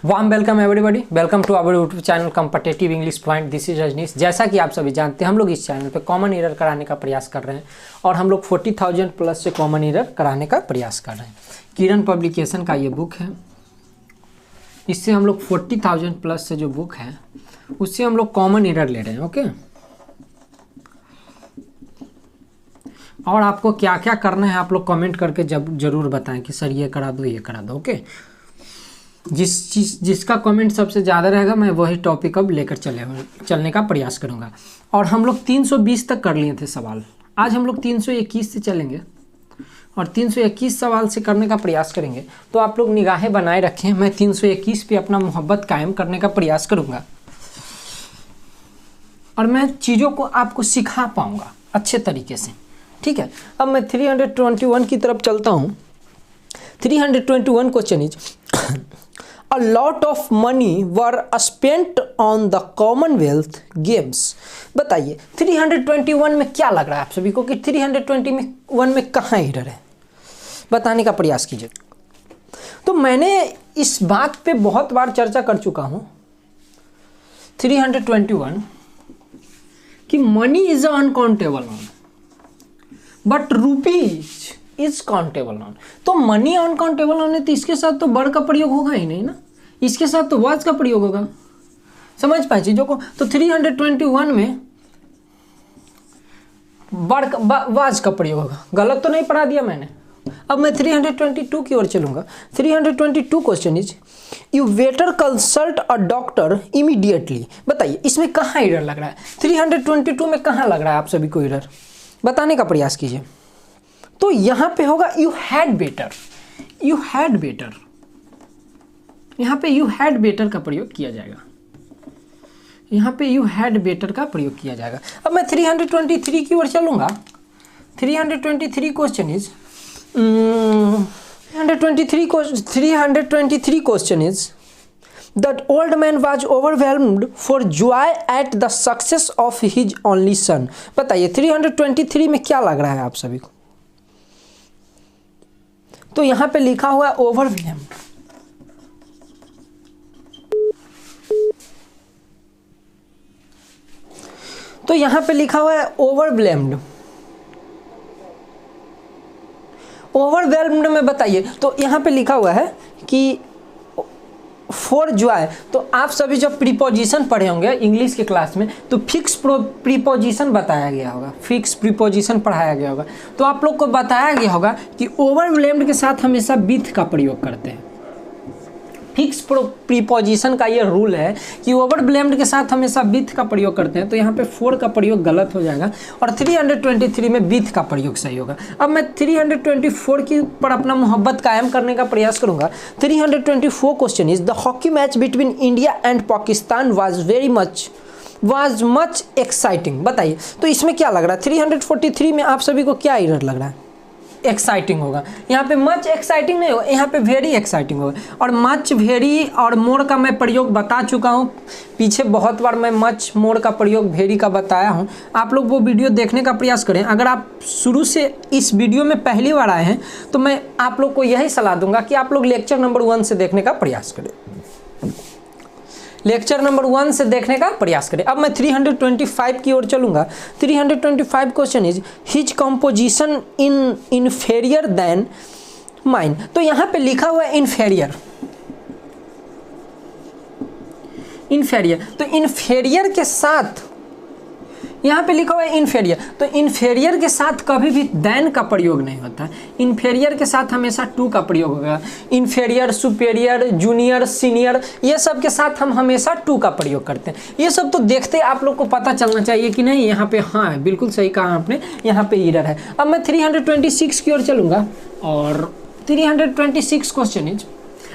Warm welcome everybody, welcome to our YouTube channel competitive English point. This is Rajneesh. जैसा कि आप सभी जानते हैं, हम लोग इस चैनल पे कॉमन एरर कराने का प्रयास कर रहे हैं और हम लोग 40,000 प्लस से कॉमन एरर कराने का प्रयास कर रहे हैं। किरण पब्लिकेशन का ये बुक है, इससे हम लोग 40,000 प्लस से जो बुक है उससे हम लोग कॉमन एरर ले रहे हैं। ओके, और आपको क्या क्या करना है आप लोग कमेंट करके जरूर बताएं कि सर ये करा दो, ये करा दो। ओके, जिसका कमेंट सबसे ज़्यादा रहेगा मैं वही टॉपिक अब लेकर चलने का प्रयास करूँगा। और हम लोग 320 तक कर लिए थे सवाल, आज हम लोग 321 से चलेंगे और 321 सवाल से करने का प्रयास करेंगे। तो आप लोग निगाहें बनाए रखें, मैं 321 पे अपना मोहब्बत कायम करने का प्रयास करूँगा और मैं चीज़ों को आपको सिखा पाऊँगा अच्छे तरीके से। ठीक है, अब मैं 321 की तरफ चलता हूँ। 321 question is A lot of money were spent on the Commonwealth Games। बताइए 321 में क्या लग रहा है आप सभी को कि 321 में कहाँ एरर है, बताने का प्रयास कीजिए। तो मैंने इस बात पे बहुत बार चर्चा कर चुका हूँ 321 कि money is uncountable noun but rupees is countable noun. तो मनी अनकाउंटेबल नॉन है तो इसके साथ तो वर्ड का प्रयोग होगा ही नहीं ना, इसके साथ तो वाज का प्रयोग होगा। समझ पाए चीजों को। तो 321 में वर्ड वाज का प्रयोग होगा। गलत तो नहीं पढ़ा दिया मैंने। अब मैं 322 की ओर चलूंगा। 322 question is you better consult a doctor immediately. बताइए इसमें कहाँ एरर लग रहा है, 322 में कहाँ लग रहा है आप सभी को एरर, बताने का प्रयास कीजिए। तो यहां पे होगा you had better, you had better, यहां पे यू हैड बेटर का प्रयोग किया जाएगा, यहां पे यू हैड बेटर का प्रयोग किया जाएगा। अब मैं 323 की ओर चलूंगा। 323 question is 323 question is That old man was overwhelmed for joy at the success of his only son। बताइए 323 में क्या लग रहा है आप सभी को। तो यहां पे लिखा हुआ है ओवरवेल्म्ड। तो यहां पे लिखा हुआ है ओवरवेल्म्ड। ओवरवेल्म्ड में बताइए तो यहां पे लिखा हुआ है कि फॉर जॉय। तो आप सभी जब प्रीपोजिशन पढ़े होंगे इंग्लिश के क्लास में तो फिक्स प्रीपोजिशन बताया गया होगा, फिक्स प्रीपोजिशन पढ़ाया गया होगा। तो आप लोग को बताया गया होगा कि ओवरवेल्म्ड के साथ हमेशा विथ का प्रयोग करते हैं। फिक्स प्रीपोजिशन का ये रूल है कि ओवरवेल्म्ड के साथ हमेशा विथ का प्रयोग करते हैं। तो यहाँ पे फॉर का प्रयोग गलत हो जाएगा और 323 में विथ का प्रयोग सही होगा। अब मैं 324 की पर अपना मोहब्बत कायम करने का प्रयास करूंगा। 324 question is the hockey match between India and Pakistan was much exciting. बताइए तो इसमें क्या लग रहा है, 343 में आप सभी को क्या एरर लग रहा है, एक्साइटिंग होगा। यहाँ पे मच एक्साइटिंग नहीं होगा, यहाँ पे वेरी एक्साइटिंग होगा। और मच, वेरी और मोर का मैं प्रयोग बता चुका हूँ पीछे बहुत बार। मैं मच, मोर का प्रयोग, वेरी का बताया हूँ। आप लोग वो वीडियो देखने का प्रयास करें। अगर आप शुरू से इस वीडियो में पहली बार आए हैं तो मैं आप लोग को यही सलाह दूंगा कि आप लोग लेक्चर नंबर 1 से देखने का प्रयास करें, लेक्चर नंबर 1 से देखने का प्रयास करें। अब मैं 325 की ओर चलूंगा। 325 question is his composition in inferior then mine. तो यहां पे लिखा हुआ है इन्फेरियर, इन्फेरियर। तो इन्फेरियर के साथ यहाँ पे लिखा हुआ है इन्फेरियर। तो इन्फेरियर के साथ कभी भी देन का प्रयोग नहीं होता। इन्फेरियर के साथ हमेशा टू का प्रयोग होगा। इन्फेरियर, सुपेरियर, जूनियर, सीनियर, ये सब के साथ हम हमेशा टू का प्रयोग करते हैं। ये सब तो देखते आप लोग को पता चलना चाहिए कि नहीं यहाँ पे हाँ बिल्कुल सही कहा आपने, यहाँ पे एरर है। अब मैं 326 की ओर चलूंगा और 326 क्वेश्चन इज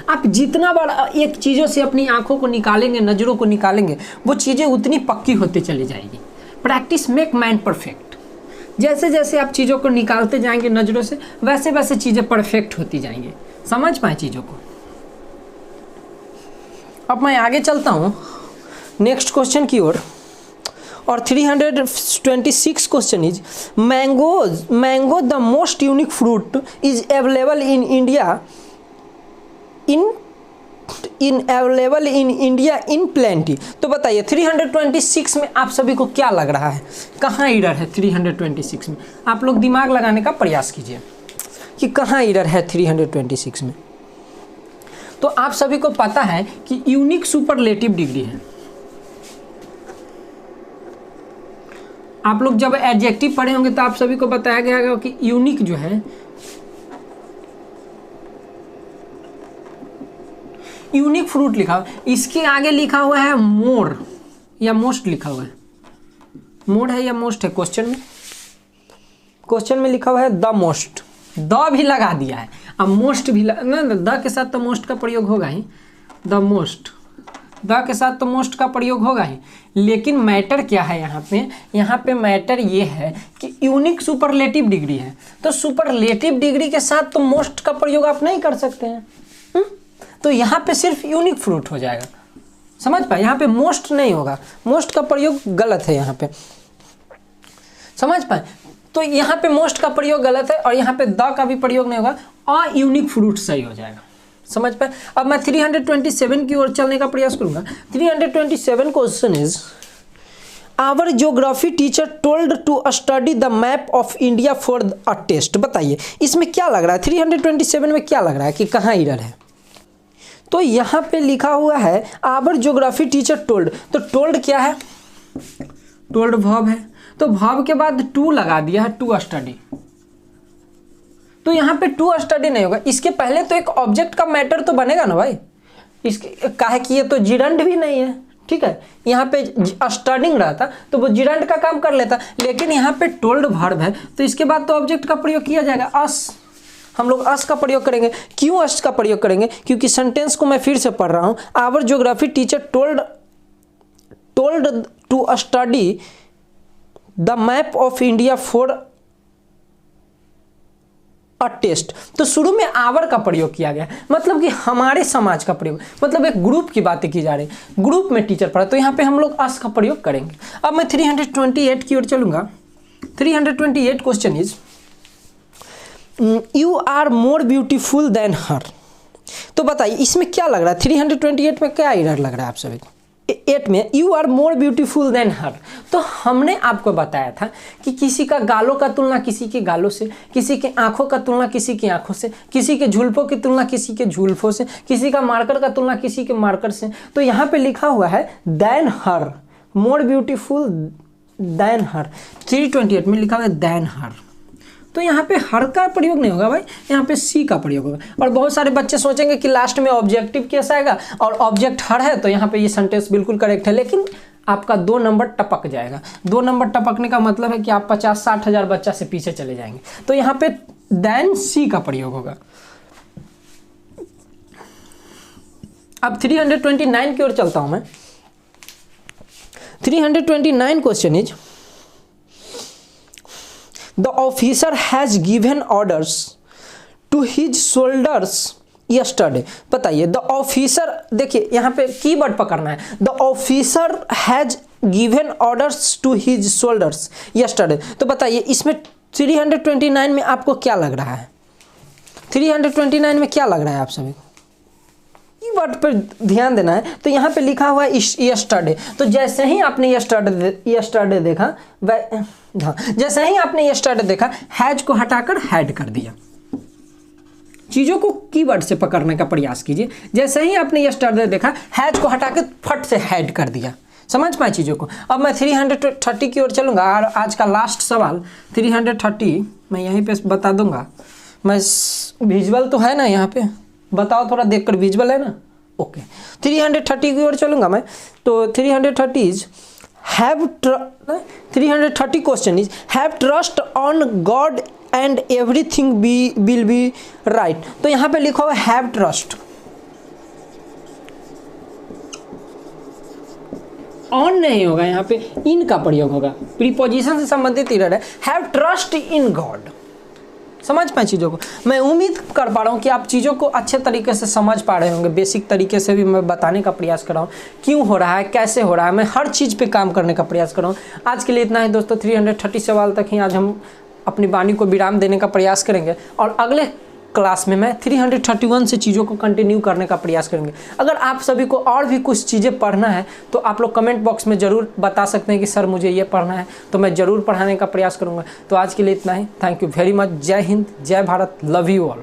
आप जितना बड़ा एक चीज़ों से अपनी आंखों को निकालेंगे, नज़रों को निकालेंगे, वो चीज़ें उतनी पक्की होती चली जाएगी। Practice make man perfect. जैसे जैसे आप चीज़ों को निकालते जाएंगे नज़रों से वैसे वैसे चीज़ें परफेक्ट होती जाएंगी। समझ पाए चीज़ों को। अब मैं आगे चलता हूँ नेक्स्ट क्वेश्चन की ओर और 326 question is mango the most unique fruit is available in India in in available in India in plenty. तो बताइए 326 में आप सभी को क्या लग रहा है, कहाँ एरर है 326 में? आप लोग दिमाग लगाने का प्रयास कीजिए कि कहाँ एरर है 326 में। तो आप सभी को पता है कि यूनिक सुपरलेटिव डिग्री है। आप लोग जब एडजेक्टिव पढ़े होंगे तो आप सभी को बताया गया होगा कि यूनिक जो है, यूनिक फ्रूट लिखा हुआ, इसके आगे लिखा हुआ है मोर या मोस्ट लिखा हुआ है। मोर है या मोस्ट है क्वेश्चन में लिखा हुआ है द मोस्ट, द भी लगा दिया है, अब मोस्ट भी ना, द के साथ तो मोस्ट का प्रयोग होगा ही, द मोस्ट, द के साथ तो मोस्ट का प्रयोग होगा ही। लेकिन मैटर क्या है यहाँ पे मैटर ये है कि यूनिक सुपरलेटिव डिग्री है, तो सुपरलेटिव डिग्री के साथ तो मोस्ट का प्रयोग आप नहीं कर सकते हैं। तो यहाँ पे सिर्फ यूनिक फ्रूट हो जाएगा, समझ पाए? यहाँ पे मोस्ट नहीं होगा, मोस्ट का प्रयोग गलत है यहाँ पे, समझ पाए? तो यहाँ पे मोस्ट का प्रयोग गलत है और यहाँ पे द का भी प्रयोग नहीं होगा और यूनिक फ्रूट सही हो जाएगा, समझ पाए? अब मैं 327 की ओर चलने का प्रयास करूंगा। 327 question is our geography teacher told to study the map of India for a test. बताइए इसमें क्या लग रहा है, 327 में क्या लग रहा है कि कहाँ एरर है? तो यहाँ पे लिखा हुआ है आवर ज्योग्राफी टीचर टोल्ड, तो टोल्ड क्या है? टोल्ड वर्ब है, तो वर्ब के बाद टू लगा दिया है, टू स्टडी। तो यहाँ पे टू स्टडी नहीं होगा, इसके पहले तो एक ऑब्जेक्ट का मैटर तो बनेगा ना भाई, इसके काहे कि ये तो जिरंड भी नहीं है, ठीक है? यहाँ पे स्टडिंग रहता तो वो जिरंड का काम कर लेता, लेकिन यहाँ पे टोल्ड वर्ब है तो इसके बाद तो ऑब्जेक्ट का प्रयोग किया जाएगा, अस। हम लोग अस का प्रयोग करेंगे। क्यों अस का प्रयोग करेंगे? क्योंकि सेंटेंस को मैं फिर से पढ़ रहा हूँ। Our geography teacher told to study the map of India for a test. तो शुरू में आवर का प्रयोग किया गया, मतलब कि हमारे समाज का प्रयोग, मतलब एक ग्रुप की बातें की जा रही, ग्रुप में टीचर पढ़ा, तो यहाँ पे हम लोग अस का प्रयोग करेंगे। अब मैं 328 की ओर चलूंगा। 328 question is you are more beautiful than her. तो बताइए इसमें क्या लग रहा है, 328 में क्या एरर लग रहा है आप सभी को? 8 में you are more beautiful than her. तो हमने आपको बताया था कि किसी का गालों का तुलना किसी के गालों से, किसी के आंखों का तुलना किसी की आंखों से, किसी के झुल्फों की तुलना किसी के झुल्फों से, किसी का मार्कर का तुलना किसी के मार्कर से। तो यहाँ पे लिखा हुआ है देन हर, मोर ब्यूटीफुल देन हर। 328 में लिखा हुआ है देन हर, तो यहाँ पे हर का प्रयोग नहीं होगा भाई, यहाँ पे सी का प्रयोग होगा। और बहुत सारे बच्चे सोचेंगे कि लास्ट में ऑब्जेक्टिव केस आएगा और ऑब्जेक्ट हर है, तो यहाँ पे ये सेंटेंस बिल्कुल करेक्ट है, लेकिन आपका 2 नंबर टपक जाएगा। 2 नंबर टपकने का मतलब है कि आप 50-60 हज़ार बच्चा से पीछे चले जाएंगे। तो यहाँ पे देन सी का प्रयोग होगा। अब 329 की ओर चलता हूँ मैं। 329 question is the officer has given orders to his soldiers yesterday. बताइए द ऑफिसर, देखिए यहाँ पे कीवर्ड पकड़ना है, the officer has given orders to his soldiers yesterday. तो बताइए इसमें 329 में आपको क्या लग रहा है? 329 में क्या लग रहा है आप सभी को? कीवर्ड पर ध्यान देना है। तो यहाँ पे लिखा हुआ है यस्टरडे, तो जैसे ही आपने यस्टरडे देखा, हाँ, जैसे ही आपने यस्टरडे देखा, हैज को हटाकर हैड कर दिया। चीजों को कीवर्ड से पकड़ने का प्रयास कीजिए। जैसे ही आपने यस्टरडे देखा, हैज को हटाकर फट से हैड कर दिया। समझ पाए चीजों को? अब मैं 330 की ओर चलूंगा और आज का लास्ट सवाल 330 मैं यहीं पे बता दूंगा। मैं विजुअल तो है ना यहाँ पे, बताओ थोड़ा देखकर, विजुअल है ना? ओके, 330 की ओर चलूंगा मैं। तो 330 330 question is have trust on God and everything will be right. तो यहाँ पे लिखा हुआ हैव ट्रस्ट, ऑन नहीं होगा, यहाँ पे इन का प्रयोग होगा, प्रीपोजिशन से संबंधित एरर है। Have trust in God. समझ पाए चीज़ों को? मैं उम्मीद कर पा रहा हूँ कि आप चीज़ों को अच्छे तरीके से समझ पा रहे होंगे। बेसिक तरीके से भी मैं बताने का प्रयास कर रहा हूँ, क्यों हो रहा है, कैसे हो रहा है, मैं हर चीज़ पे काम करने का प्रयास कर रहा हूँ। आज के लिए इतना ही दोस्तों। 330 सवाल तक ही आज हम अपनी वाणी को विराम देने का प्रयास करेंगे और अगले क्लास में मैं 331 से चीज़ों को कंटिन्यू करने का प्रयास करेंगे। अगर आप सभी को और भी कुछ चीज़ें पढ़ना है तो आप लोग कमेंट बॉक्स में ज़रूर बता सकते हैं कि सर मुझे ये पढ़ना है, तो मैं ज़रूर पढ़ाने का प्रयास करूँगा। तो आज के लिए इतना ही। Thank you very much. जय हिंद, जय भारत, लव यू ऑल।